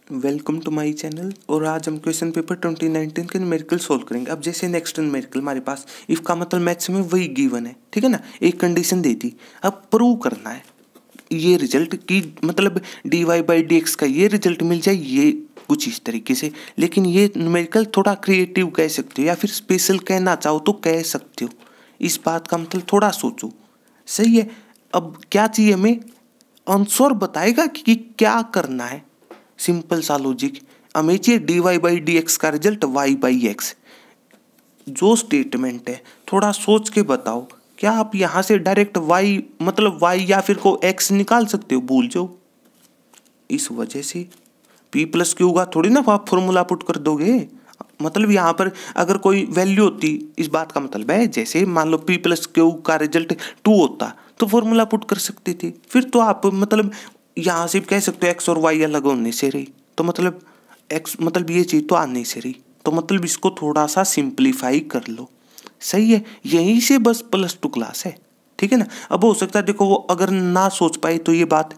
Welcome to my channel. और आज हम क्वेश्चन पेपर 2019 के न्यूमेरिकल सोल्व करेंगे। अब जैसे नेक्स्ट न्यूमेरिकल हमारे पास इफ का मतलब मैथ्स में वही गिवन है, ठीक है ना। एक कंडीशन दी थी, अब प्रूव करना है ये रिजल्ट की मतलब dy/dx का ये रिजल्ट मिल जाए, ये कुछ इस तरीके से। लेकिन ये न्यूमेरिकल थोड़ा क्रिएटिव कह सकते हो या फिर स्पेशल कहना चाहो तो कह सकते हो। इस बात का मतलब थोड़ा सोचो, सही है। अब क्या चाहिए हमें, आंसर बताएगा कि क्या करना है। सिंपल सा लॉजिक, हमें चाहिए dy/dx का रिजल्ट y/x। जो स्टेटमेंट है थोड़ा सोच के बताओ, क्या आप यहाँ से डायरेक्ट y मतलब y या फिर को x निकाल सकते हो, भूल जाओ। इस वजह से p+q का थोड़ी ना आप फॉर्मूला पुट कर दोगे। मतलब यहाँ पर अगर कोई वैल्यू होती, इस बात का मतलब है जैसे मान लो p+q का रिजल्ट 2 होता तो फॉर्मूला पुट कर सकते थे। फिर तो आप मतलब यहाँ से कह सकते हो x और y अलग होने से रही, तो मतलब x मतलब ये चीज़ तो आने से रही, तो मतलब इसको थोड़ा सा सिंप्लीफाई कर लो, सही है। यहीं से बस +2 क्लास है, ठीक है ना। अब हो सकता है देखो वो अगर ना सोच पाए तो ये बात,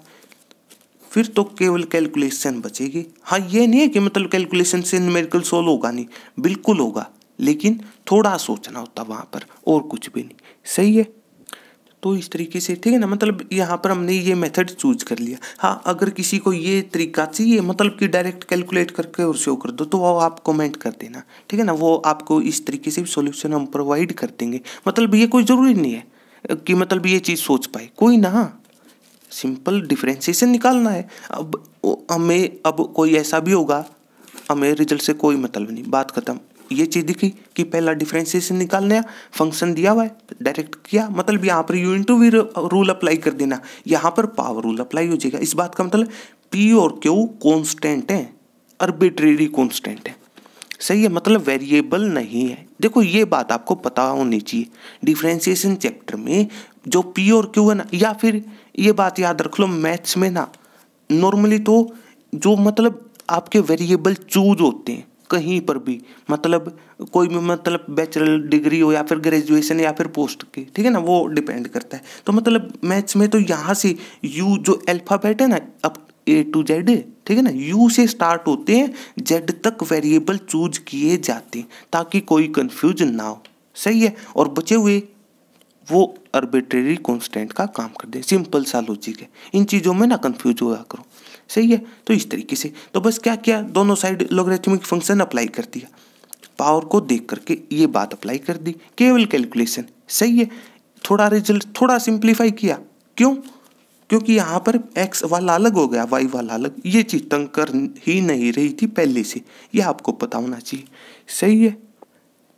फिर तो केवल कैलकुलेशन बचेगी। हाँ, ये नहीं है कि मतलब कैलकुलेशन से न्यूमेरिकल सोल्व होगा नहीं, बिल्कुल होगा, लेकिन थोड़ा सोचना होता वहाँ पर, और कुछ भी नहीं, सही है। तो इस तरीके से, ठीक है ना। मतलब यहाँ पर हमने ये मेथड चूज कर लिया। हाँ, अगर किसी को ये तरीका चाहिए मतलब कि डायरेक्ट कैलकुलेट करके और शो कर दो, तो वो आप कमेंट कर देना, ठीक है ना। वो आपको इस तरीके से सॉल्यूशन हम प्रोवाइड कर देंगे। मतलब ये कोई ज़रूरी नहीं है कि मतलब ये चीज़ सोच पाए कोई ना, सिंपल डिफरेंशिएशन निकालना है। अब हमें अब कोई ऐसा भी होगा, हमें रिजल्ट से कोई मतलब नहीं, बात खत्म। ये चीज़ दिखी कि पहला डिफरेंशिएशन निकालना है, फंक्शन दिया हुआ है, डायरेक्ट किया, मतलब यहाँ पर u into V rule apply कर देना, यहाँ पर पावर रूल अप्लाई हो जाएगा। इस बात का मतलब p और q कॉन्स्टेंट है, आर्बिट्रेरी कॉन्स्टेंट है, सही है, मतलब वेरिएबल नहीं है। देखो ये बात आपको पता होनी चाहिए डिफरेंशिएशन चैप्टर में, जो p और q है ना, या फिर ये बात याद रख लो मैथ्स में ना, नॉर्मली तो जो मतलब आपके वेरिएबल चूज होते हैं कहीं पर भी, मतलब कोई भी मतलब बैचलर डिग्री हो या फिर ग्रेजुएशन या फिर पोस्ट की, ठीक है ना, वो डिपेंड करता है। तो मतलब मैथ्स में तो यहाँ से यू जो अल्फाबेट है ना, अब A to Z, ठीक है ना, यू से स्टार्ट होते हैं, जेड तक वेरिएबल चूज किए जाते हैं ताकि कोई कंफ्यूज ना हो, सही है। और बचे हुए वो आर्बिट्रेरी कांस्टेंट का काम कर दे। सिंपल सा लॉजिक है, इन चीज़ों में ना कंफ्यूज हुआ करो, सही है। तो इस तरीके से तो बस क्या किया, दोनों साइड लॉगरिथमिक फंक्शन अप्लाई कर दिया, पावर को देख करके ये बात अप्लाई कर दी, केवल कैलकुलेशन, सही है। थोड़ा रिजल्ट थोड़ा सिंप्लीफाई किया, क्यों, क्योंकि यहाँ पर x वाला अलग हो गया, y वाला अलग, ये चीज़ तंग कर ही नहीं रही थी पहले से, ये आपको पता होना चाहिए, सही है।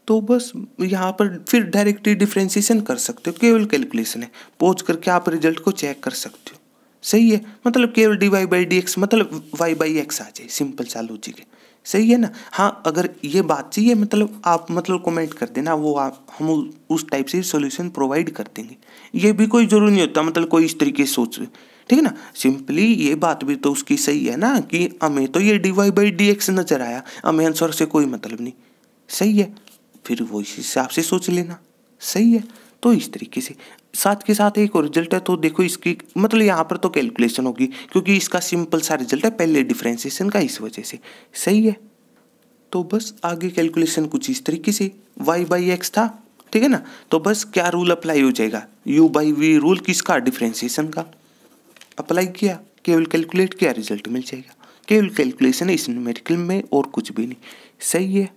तो बस यहाँ पर फिर डायरेक्टली डिफरेंशिएशन कर सकते हो, केवल कैलकुलेशन है, पहुँच करके आप रिजल्ट को चेक कर सकते हो, सही है। मतलब केवल dy/dx मतलब y/x आ जाए, सिंपल सा लॉजिक है, सही है ना। हाँ, अगर ये बात चाहिए मतलब आप मतलब कमेंट कर देना, वो आप हम उस टाइप से सॉल्यूशन प्रोवाइड कर देंगे। ये भी कोई ज़रूरी नहीं होता मतलब कोई इस तरीके से सोच, ठीक है ना। सिंपली ये बात भी तो उसकी सही है ना कि हमें तो ये dy/dx नजर आया, हमें आंसर से कोई मतलब नहीं, सही है। फिर वो इस हिसाब से सोच लेना, सही है। तो इस तरीके से साथ के साथ एक और रिजल्ट है, तो देखो इसकी मतलब यहाँ पर तो कैलकुलेशन होगी क्योंकि इसका सिंपल सा रिजल्ट है पहले डिफरेंशिएशन का, इस वजह से, सही है। तो बस आगे कैलकुलेशन कुछ इस तरीके से y/x था, ठीक है ना। तो बस क्या रूल अप्लाई हो जाएगा, u/v रूल, किसका, डिफरेंशिएशन का, अप्लाई किया, केवल कैलकुलेट किया, रिजल्ट मिल जाएगा। केवल कैलकुलेशन है इस न्यूमेरिकल में और कुछ भी नहीं, सही है।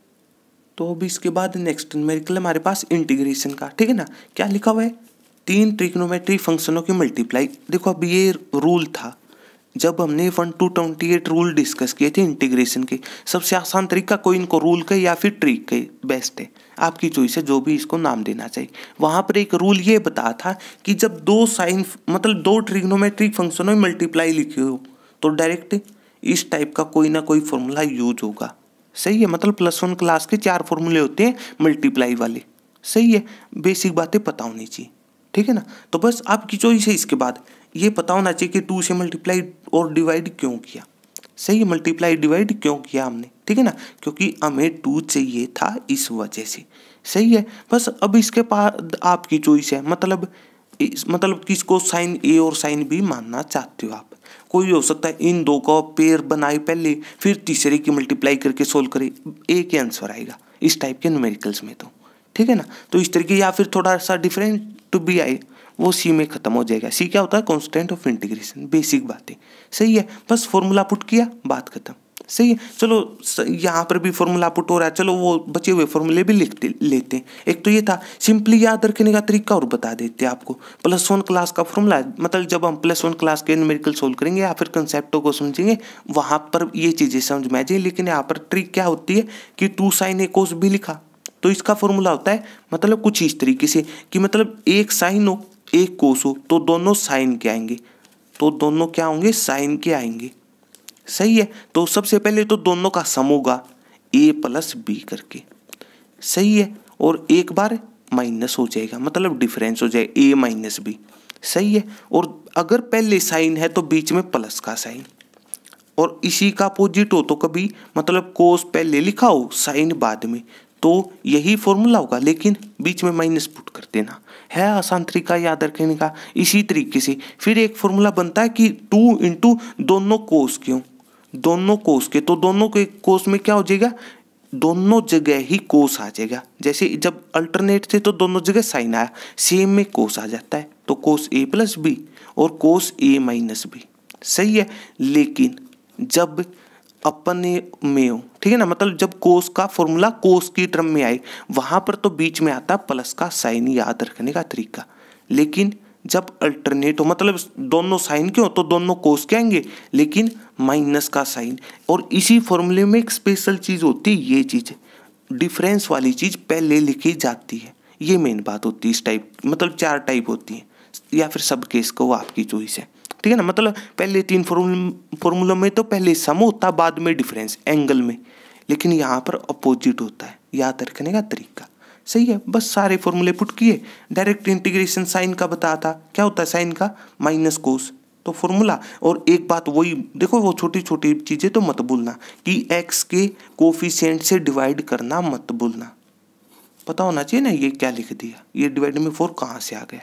तो अभी इसके बाद नेक्स्ट न्यूमेरिकल हमारे पास इंटीग्रेशन का, ठीक है ना। क्या लिखा हुआ है, 3 ट्रिग्नोमेट्री फंक्शनों की मल्टीप्लाई। देखो अब ये रूल था जब हमने 1 to 28 रूल डिस्कस किए थे इंटीग्रेशन के। सबसे आसान तरीका कोई इनको रूल का या फिर ट्रिक का बेस्ट है, आपकी चॉइस है, जो भी इसको नाम देना चाहिए। वहाँ पर एक रूल ये बता था कि जब दो साइन मतलब 2 ट्रिग्नोमेट्रिक फंक्शनों में मल्टीप्लाई लिखी हो तो डायरेक्ट इस टाइप का कोई ना कोई फॉर्मूला यूज होगा, सही है। मतलब +1 क्लास के 4 फॉर्मूले होते हैं मल्टीप्लाई वाले, सही है। बेसिक बातें पता होनी चाहिए, ठीक है ना। तो बस आपकी चॉइस है, इसके बाद ये पता होना चाहिए कि 2 से मल्टीप्लाई और डिवाइड क्यों किया, सही है। मल्टीप्लाई डिवाइड क्यों किया हमने, ठीक है ना, क्योंकि हमें 2 चाहिए था इस वजह से, सही है। बस अब इसके बाद आपकी चॉइस है, मतलब किसको साइन ए और साइन बी मानना चाहते हो आप। कोई हो सकता है इन दो का पेयर बनाए पहले, फिर तीसरे की मल्टीप्लाई करके सोल्व करे, एक ही आंसर आएगा इस टाइप के न्यूमेरिकल्स में। तो ठीक है ना, तो इस तरीके, या फिर थोड़ा सा डिफरेंट टू बी आए, वो सी में खत्म हो जाएगा। सी क्या होता है? कांस्टेंट ऑफ इंटीग्रेशन, बेसिक बातें। सही है, बस फॉर्मूला पुट किया, बात खत्म। सही है, चलो यहाँ पर भी फॉर्मूला पुट हो रहा है, चलो वो बचे हुए फॉर्मूले भी लिखते लेते हैं। एक तो ये था, सिंपली याद रखने का तरीका और बता देते हैं आपको। +1 क्लास का फॉर्मूला है, मतलब जब हम +1 क्लास के न्यूमेरिकल सोल्व करेंगे या फिर कंसेप्टों को समझेंगे, वहाँ पर ये चीज़ें समझ में आ जाए। लेकिन यहाँ पर ट्रिक क्या होती है कि 2 sin a cos b लिखा, तो इसका फॉर्मूला होता है मतलब कुछ इस तरीके से कि मतलब एक साइन हो एक कोस हो तो दोनों साइन के आएंगे, तो दोनों क्या होंगे? साइन के आएंगे। सही है, तो सबसे पहले तो दोनों का सम होगा a + b करके। सही है, और एक बार माइनस हो जाएगा, मतलब डिफरेंस हो जाएगा a - b। सही है, और अगर पहले साइन है तो बीच में प्लस का साइन, और इसी का अपोजिट हो तो कभी मतलब कोस पहले लिखा हो साइन बाद में, तो यही फॉर्मूला होगा, लेकिन बीच में माइनस पुट कर देना है। आसान तरीका याद रखने का। इसी तरीके से फिर एक फॉर्मूला बनता है कि 2 × दोनों कोस क्यों, दोनों कोस के, तो दोनों के कोस में क्या हो जाएगा? दोनों जगह ही कोस आ जाएगा। जैसे जब अल्टरनेट थे तो दोनों जगह साइन आया, सेम में कोस आ जाता है, तो कोस a + b और कोस a - b। सही है, लेकिन जब अपने में हो, ठीक है ना, मतलब जब कोस का फॉर्मूला कोस की टर्म में आए, वहां पर तो बीच में आता प्लस का साइन, याद रखने का तरीका। लेकिन जब अल्टरनेट हो, मतलब दोनों साइन के हो, तो दोनों कोस के आएंगे, लेकिन माइनस का साइन। और इसी फॉर्मूले में एक स्पेशल चीज होती है, ये चीज डिफरेंस वाली चीज पहले लिखी जाती है। ये मेन बात होती है इस टाइप, मतलब 4 टाइप होती है, या फिर सब केस को, वो आपकी चॉइस है। ठीक है ना, मतलब पहले 3 फॉर्मूलों में तो पहले सम होता, बाद में डिफरेंस एंगल में, लेकिन यहाँ पर अपोजिट होता है, याद रखने का तरीका। सही है, बस सारे फॉर्मूले पुट किए, डायरेक्ट इंटीग्रेशन साइन का बताया था, क्या होता है साइन का? माइनस कोस, तो फॉर्मूला। और एक बात वही देखो, वो छोटी छोटी चीजें तो मत भूलना कि x के कोफिशिएंट से डिवाइड करना मत भूलना, पता होना चाहिए ना ये क्या लिख दिया, ये डिवाइड में 4 कहाँ से आ गया।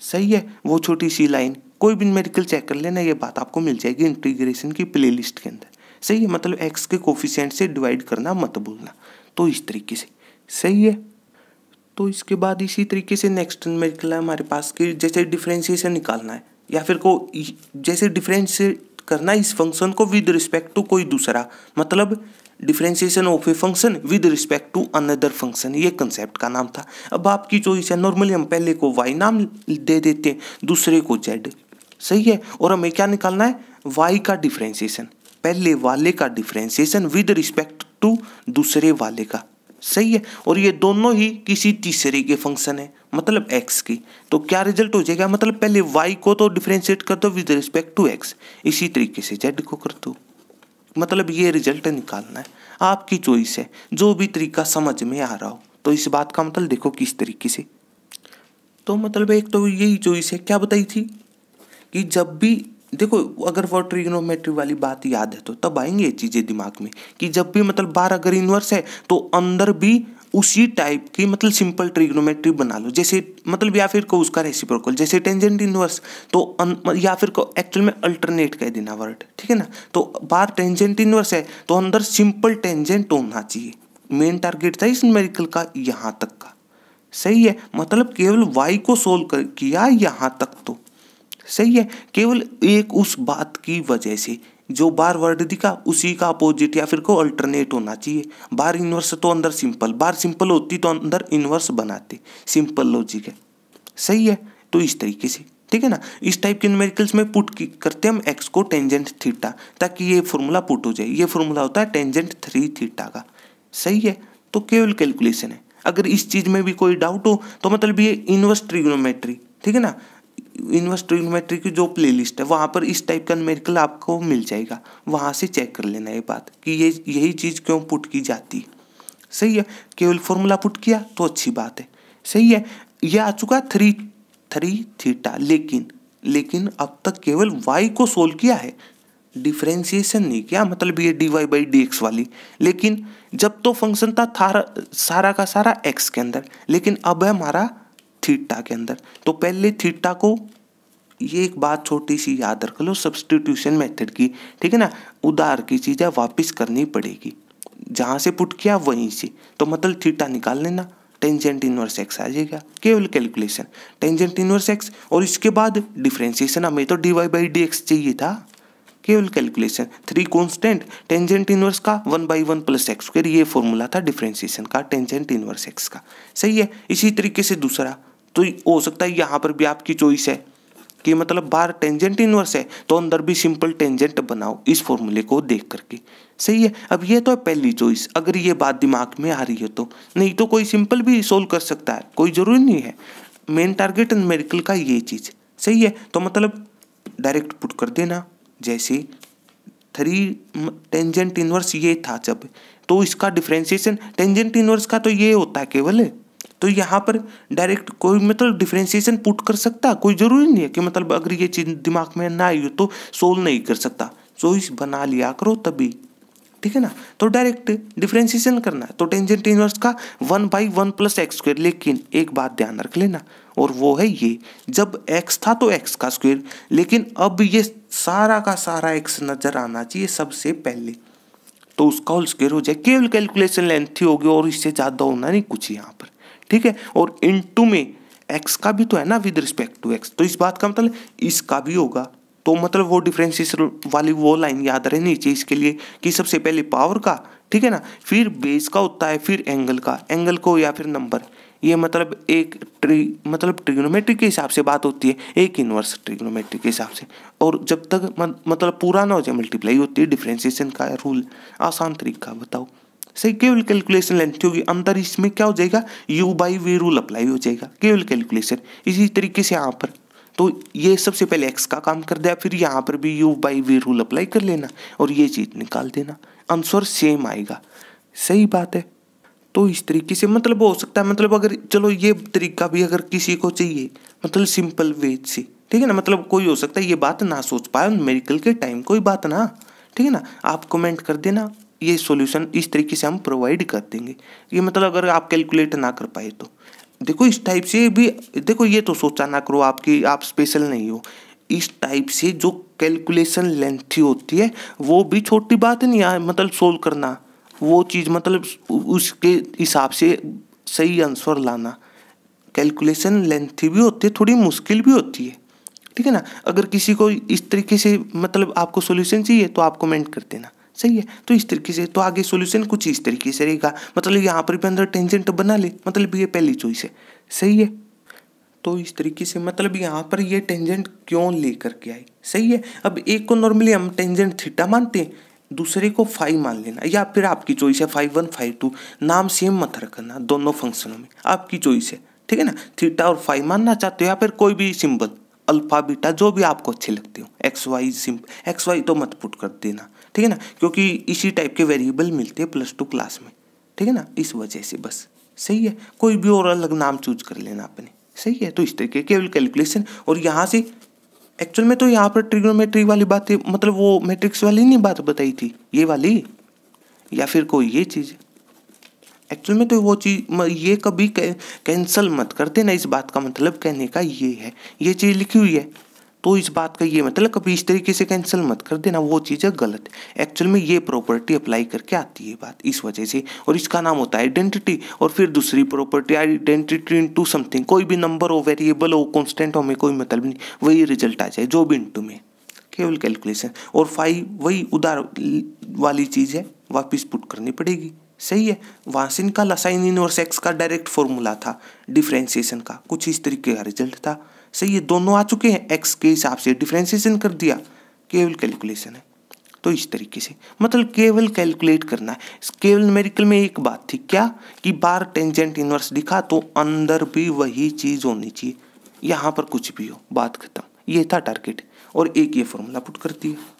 सही है, वो छोटी सी लाइन, कोई भी न्यूमेरिकल चेक कर लेना, ये बात आपको मिल जाएगी इंटीग्रेशन की प्लेलिस्ट के अंदर। सही है, मतलब x के कोफिशिएंट से डिवाइड करना मत भूलना, तो इस तरीके से। सही है, तो इसके बाद इसी तरीके से नेक्स्ट न्यूमेरिकल है हमारे पास कि जैसे डिफरेंशिएशन निकालना है, या फिर को जैसे डिफरेंशिएट करना इस फंक्शन को विद रिस्पेक्ट टू कोई दूसरा, मतलब differentiation of a function with respect to another function, ये कंसेप्ट का नाम था। अब आपकी चॉइस है, नॉर्मली हम पहले को y नाम दे देते हैं, दूसरे को z। सही है, और हमें क्या निकालना है? y का डिफरेंशिएशन, पहले वाले का डिफरेंशिएशन विद रिस्पेक्ट टू दूसरे वाले का। सही है, और ये दोनों ही किसी तीसरे के फंक्शन है, मतलब x की, तो क्या रिजल्ट हो जाएगा? मतलब पहले y को तो डिफरेंशिएट कर दो विद रिस्पेक्ट टू x, इसी तरीके से z को कर दो, मतलब ये रिजल्ट निकालना है। आपकी चॉइस है, जो भी तरीका समझ में आ रहा हो। तो इस बात का मतलब देखो किस तरीके से, तो मतलब एक तो यही चॉइस है, क्या बताई थी कि जब भी देखो, अगर वो ट्रिग्नोमेट्री वाली बात याद है तो तब आएंगे ये चीजें दिमाग में कि जब भी मतलब बार अगर इनवर्स है तो अंदर भी उसी टाइप की मतलब सिंपल ट्रिग्नोमेट्री बना लो, जैसे मतलब या फिर को उसका रेसिप्रोकल, जैसे टेंजेंट इनवर्स, तो या फिर को एक्चुअल में अल्टरनेट कह देना वर्ड, ठीक है ना। तो बार टेंजेंट इनवर्स है तो अंदर सिंपल टेंजेंट होना चाहिए, मेन टारगेट था इस न्यूमेरिकल का यहाँ तक का। सही है, मतलब केवल y को सोल्व किया यहाँ तक, तो सही है, केवल एक उस बात की वजह से जो बार वर्ड दिखा उसी का अपोजिट या फिर को अल्टरनेट होना चाहिए। बार इनवर्स तो अंदर सिंपल, बार सिंपल होती तो अंदर इनवर्स बनाते, सिंपल लॉजिक है। सही है, तो इस तरीके से, ठीक है ना, इस टाइप के न्यूमेरिकल्स में पुट करते हम x को टेंजेंट थीटा, ताकि ये फॉर्मूला पुट हो जाए। ये फॉर्मूला होता है टेंजेंट 3 थीटा का। सही है, तो केवल कैलकुलेशन है। अगर इस चीज में भी कोई डाउट हो तो मतलब ये इनवर्स ट्रिग्नोमेट्री, ठीक है ना, इनवर्स ट्रिग्नोमेट्री की जो प्लेलिस्ट है वहाँ पर इस टाइप का न्यूमेरिकल आपको मिल जाएगा, वहाँ से चेक कर लेना ये बात कि ये यही चीज़ क्यों पुट की जाती है। सही है, केवल फॉर्मूला पुट किया तो अच्छी बात है। सही है, ये आ चुका 3 थीटा, लेकिन अब तक केवल y को सोल्व किया है, डिफरेंशिएशन नहीं किया, मतलब ये dy/dx वाली। लेकिन जब तो फंक्शन था सारा का सारा x के अंदर, लेकिन अब है हमारा थीटा के अंदर, तो पहले थीटा को ये एक बात छोटी सी याद रख लो सब्स्टिट्यूशन मेथड की, ठीक है ना, उधार की चीज़ें वापस करनी पड़ेगी, जहाँ से पुट किया वहीं से। तो मतलब थीटा निकाल लेना, टेंजेंट इनवर्स एक्स आ जाएगा, केवल कैलकुलेशन टेंजेंट इनवर्स एक्स, और इसके बाद डिफरेंशिएशन हमें तो D Y by D X चाहिए था, केवल कैलकुलेशन 3 कांस्टेंट टेंजेंट इनवर्स का 1/1 प्लस एक्स स्क्वायर, ये फॉर्मूला था डिफरेंशिएशन का टेंजेंट इनवर्स एक्स का। सही है। इसी तरीके से दूसरा तो हो सकता है, यहाँ पर भी आपकी चॉइस है कि मतलब बाहर टेंजेंट इनवर्स है तो अंदर भी सिंपल टेंजेंट बनाओ इस फॉर्मूले को देख करके। सही है। अब ये तो है पहली चॉइस, अगर ये बात दिमाग में आ रही है तो, नहीं तो कोई सिंपल भी सोल्व कर सकता है, कोई जरूरी नहीं है। मेन टारगेट न्यूमेरिकल का ये चीज़। सही है। तो मतलब डायरेक्ट पुट कर देना, जैसे 3 टेंजेंट इनवर्स ये था जब, तो इसका डिफरेंशिएशन टेंजेंट इनवर्स का तो ये होता है केवल, तो यहाँ पर डायरेक्ट कोई मतलब डिफरेंशिएशन पुट कर सकता है, कोई जरूरी नहीं है कि मतलब अगर ये चीज दिमाग में ना आई हो तो सोल्व नहीं कर सकता, चॉइस बना लिया करो तभी, ठीक है ना। तो डायरेक्ट डिफरेंशिएशन करना है तो टेंजेंट इनवर्स का 1/1 प्लस एक्स स्क्वायर, लेकिन एक बात ध्यान रख लेना, और वो है ये, जब x था तो x का स्क्वायर, लेकिन अब ये सारा का सारा x नजर आना चाहिए सबसे पहले, तो उसका होल स्क्वायर हो जाए, केवल कैलकुलेशन लेंथ ही होगी और इससे ज़्यादा होना नहीं कुछ यहाँ पर, ठीक है। और इनटू में x का भी तो है ना विद रिस्पेक्ट टू x, तो इस बात का मतलब इसका भी होगा, तो मतलब वो डिफरेंशिएशन वाली वो लाइन याद रहनी चाहिए इसके लिए कि सबसे पहले पावर का, ठीक है ना, फिर बेस का होता है, फिर एंगल का, एंगल को या फिर नंबर, ये मतलब एक मतलब ट्रिग्नोमेट्री के हिसाब से बात होती है, एक इनवर्स ट्रिग्नोमेट्री के हिसाब से, और जब तक मतलब पूरा ना हो जाए मल्टीप्लाई होती है, डिफरेंशिएशन का रूल आसान तरीका बताओ। सही, केवल कैलकुलेशन लेंथ होगी, अंतर इसमें क्या हो जाएगा, u by V rule apply हो जाएगा, केवल कैलकुलेशन। इसी तरीके से यहाँ पर तो ये सबसे पहले x का काम कर दिया, फिर यहाँ पर भी u by V rule apply कर लेना और ये चीज़ निकाल देना, आंसर सेम आएगा। सही बात है। तो इस तरीके से मतलब हो सकता है, मतलब अगर चलो ये तरीका भी अगर किसी को चाहिए मतलब सिंपल वे से, ठीक है ना, मतलब कोई हो सकता है ये बात ना सोच पाए न्यूमेरिकल के टाइम, कोई बात ना, ठीक है ना, आप कमेंट कर देना, ये सॉल्यूशन इस तरीके से हम प्रोवाइड कर देंगे। ये मतलब अगर आप कैलकुलेट ना कर पाए तो देखो इस टाइप से भी, देखो ये तो सोचा ना करो आपकी आप स्पेशल नहीं हो, इस टाइप से जो कैलकुलेशन लेंथ होती है वो भी छोटी बात नहीं है, मतलब सोल्व करना वो चीज़, मतलब उसके हिसाब से सही आंसर लाना, कैलकुलेशन लेंथी भी होती है, थोड़ी मुश्किल भी होती है, ठीक है ना। अगर किसी को इस तरीके से मतलब आपको सॉल्यूशन चाहिए तो आप कमेंट कर देना। सही है। तो इस तरीके से तो आगे सॉल्यूशन कुछ इस तरीके से रहेगा, मतलब यहाँ पर भी अंदर टेंजेंट बना ले, मतलब ये पहली चॉइस है। सही है। तो इस तरीके से मतलब यहाँ पर ये टेंजेंट क्यों लेकर के आई। सही है। अब एक को नॉर्मली हम टेंजेंट थीटा मानते हैं, दूसरे को फाई मान लेना, या फिर आपकी चॉइस है φ1 φ2, नाम सेम मत रखना दोनों फंक्शनों में, आपकी चॉइस है, ठीक है ना। थीटा और फाई मानना चाहते हो या फिर कोई भी सिंबल अल्फा बीटा जो भी आपको अच्छे लगते हो, X Y simple, X Y तो मत पुट कर देना, ठीक है ना, क्योंकि इसी टाइप के वेरिएबल मिलते हैं +2 क्लास में, ठीक है ना, इस वजह से बस। सही है। कोई भी और अलग नाम चूज कर लेना आपने। सही है। तो इस तरीके केवल कैलकुलेशन, और यहाँ से एक्चुअल में तो यहाँ पर ट्रिग्नोमेट्री वाली बात है, मतलब वो मैट्रिक्स वाली नहीं बात बताई थी ये वाली, या फिर कोई ये चीज़, एक्चुअल में तो वो चीज़ ये कभी कैंसिल मत कर देना, इस बात का मतलब कहने का ये है, ये चीज़ लिखी हुई है तो इस बात का ये मतलब कभी इस तरीके से कैंसिल मत कर देना, वो चीज़ है गलत। एक्चुअल में ये प्रॉपर्टी अप्लाई करके आती है बात इस वजह से, और इसका नाम होता है आइडेंटिटी। और फिर दूसरी प्रॉपर्टी आइडेंटिटी इनटू समथिंग, कोई भी नंबर हो, वेरिएबल हो, कांस्टेंट हो, हमें कोई मतलब नहीं, वही रिजल्ट आ जाए जो भी इनटू में, केवल कैलकुलेशन। और फाई वही उधार वाली चीज़ है, वापिस पुट करनी पड़ेगी। सही है। वहाँ से निकाला साइन इनवर्स एक्स का डायरेक्ट फॉर्मूला था डिफरेंशिएशन का, कुछ इस तरीके का रिजल्ट था। सही है। दोनों आ चुके हैं, एक्स के हिसाब से डिफरेंशिएशन कर दिया, केवल कैलकुलेशन है। तो इस तरीके से मतलब केवल कैलकुलेट करना है। केवल न्यूमेरिकल में एक बात थी क्या, कि बार टेंजेंट इनवर्स दिखा तो अंदर भी वही चीज़ होनी चाहिए, यहाँ पर कुछ भी हो, बात खत्म, ये था टारगेट। और एक ये फॉर्मूला पुट कर दिया।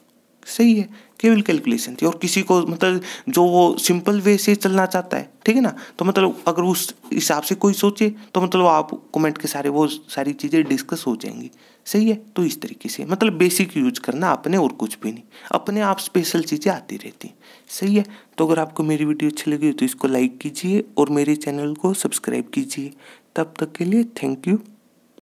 सही है। केवल कैलकुलेशन थी, और किसी को मतलब जो वो सिंपल वे से चलना चाहता है, ठीक है ना, तो मतलब अगर उस हिसाब से कोई सोचे तो मतलब आप कमेंट के सारे वो सारी चीज़ें डिस्कस हो जाएंगी। सही है। तो इस तरीके से मतलब बेसिक यूज करना अपने, और कुछ भी नहीं, अपने आप स्पेशल चीज़ें आती रहती हैं। सही है। तो अगर आपको मेरी वीडियो अच्छी लगी तो इसको लाइक कीजिए और मेरे चैनल को सब्सक्राइब कीजिए। तब तक के लिए थैंक यू।